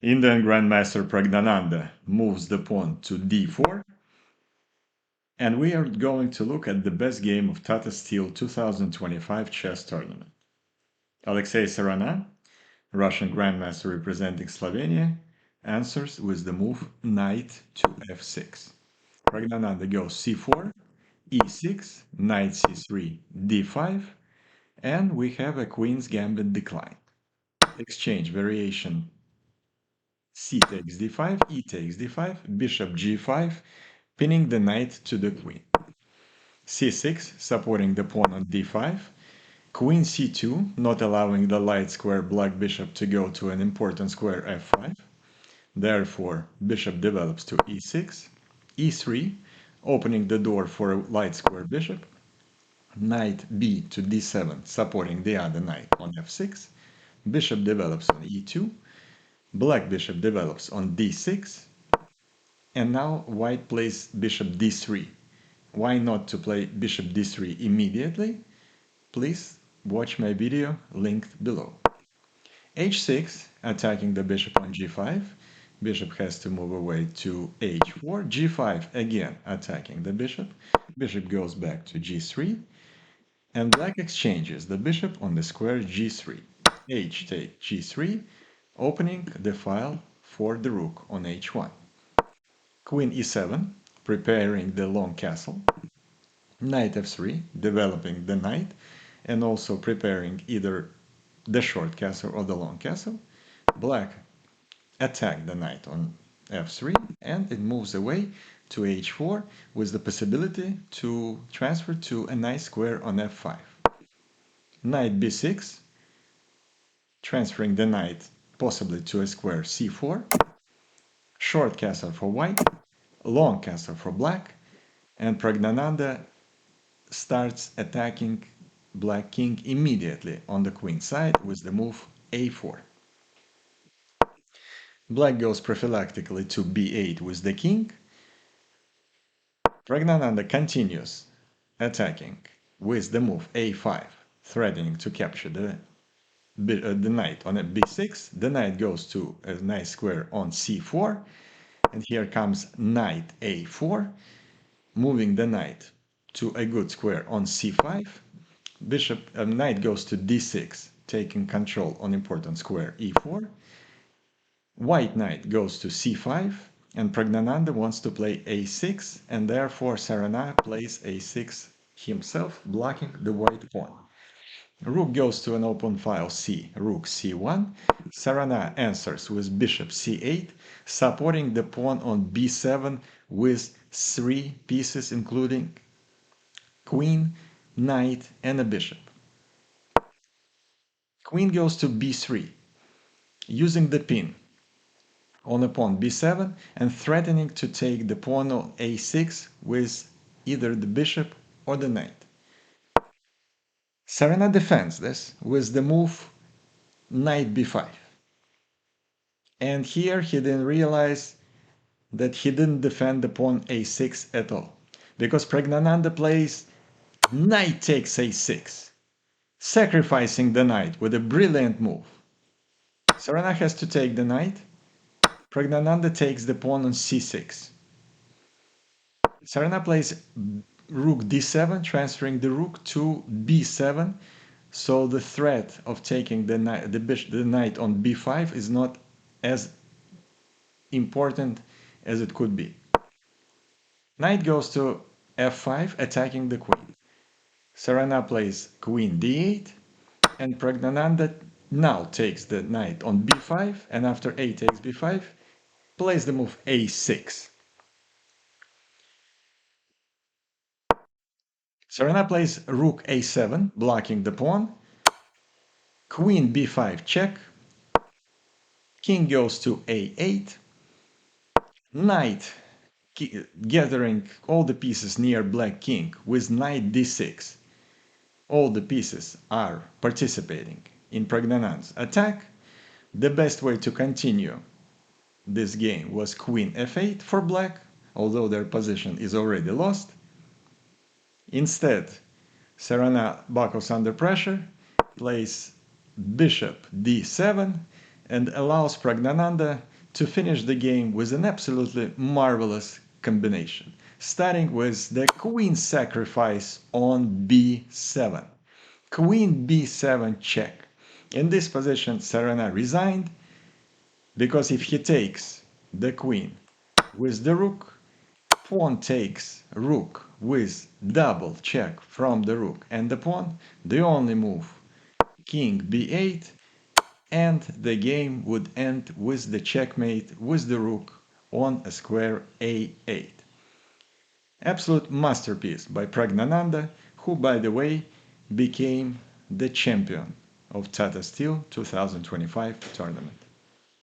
Indian Grandmaster Praggnanandhaa moves the pawn to d4, and we are going to look at the best game of Tata Steel 2025 chess tournament. Alexei Sarana, Russian Grandmaster representing Slovenia, answers with the move knight to f6. Praggnanandhaa goes c4, e6, knight c3, d5, and we have a queen's gambit decline. Exchange variation c takes d5, e takes d5, bishop g5, pinning the knight to the queen. c6, supporting the pawn on d5, queen c2, not allowing the light square black bishop to go to an important square f5. Therefore, bishop develops to e6, e3, opening the door for a light square bishop, knight b to d7, supporting the other knight on f6, bishop develops on e2, black bishop develops on d6, and now white plays bishop d3. Why not to play bishop d3 immediately? Please watch my video linked below. h6, attacking the bishop on g5. Bishop has to move away to h4. g5, again attacking the bishop. Bishop goes back to g3. And black exchanges the bishop on the square g3. H take g3, opening the file for the rook on h1. Queen e7, preparing the long castle. Knight f3, developing the knight, and also preparing either the short castle or the long castle. Black attacked the knight on f3, and it moves away to h4 with the possibility to transfer to a nice square on f5. Knight b6, transferring the knight possibly to a square c4. Short castle for white, long castle for black, and Praggnanandhaa starts attacking black king immediately on the queen side with the move a4. Black goes prophylactically to b8 with the king. Praggnanandhaa continues attacking with the move a5, threatening to capture the knight on a b6. The knight goes to a nice square on c4, and here comes knight a4, moving the knight to a good square on c5. Knight goes to d6, taking control on important square e4. White knight goes to c5, and Praggnanandhaa wants to play a6, and therefore Sarana plays a6 himself, blocking the white pawn. Rook goes to an open file c, rook c1. Sarana answers with bishop c8, supporting the pawn on b7 with 3 pieces, including queen, knight, and a bishop. Queen goes to b3, using the pin on a pawn b7 and threatening to take the pawn on a6 with either the bishop or the knight. Sarana defends this with the move knight b5. And here he didn't realize that he didn't defend the pawn a6 at all, because Praggnanandhaa plays knight takes a6, sacrificing the knight with a brilliant move. Sarana has to take the knight. Praggnanandhaa takes the pawn on c6. Sarana plays rook d7, transferring the rook to b7, so the threat of taking the knight on b5 is not as important as it could be. Knight goes to f5, attacking the queen. Sarana plays queen d8, and Praggnanandhaa now takes the knight on b5, and after a takes b5, plays the move a6. Sarana plays rook a7, blocking the pawn. Queen b5 check. King goes to a8. Knight gathering all the pieces near black king with knight d6. All the pieces are participating in Praggnanandhaa's attack. The best way to continue this game was queen f8 for black, although their position is already lost. Instead, Sarana buckles under pressure, plays bishop d7, and allows Praggnanandhaa to finish the game with an absolutely marvelous combination, starting with the queen sacrifice on b7. Queen b7 check. In this position, Sarana resigned because if he takes the queen with the rook, pawn takes rook with double check from the rook and the pawn, the only move king b8, and the game would end with the checkmate with the rook on a square a8. Absolute masterpiece by Praggnanandhaa, who by the way became the champion of Tata Steel 2025 tournament.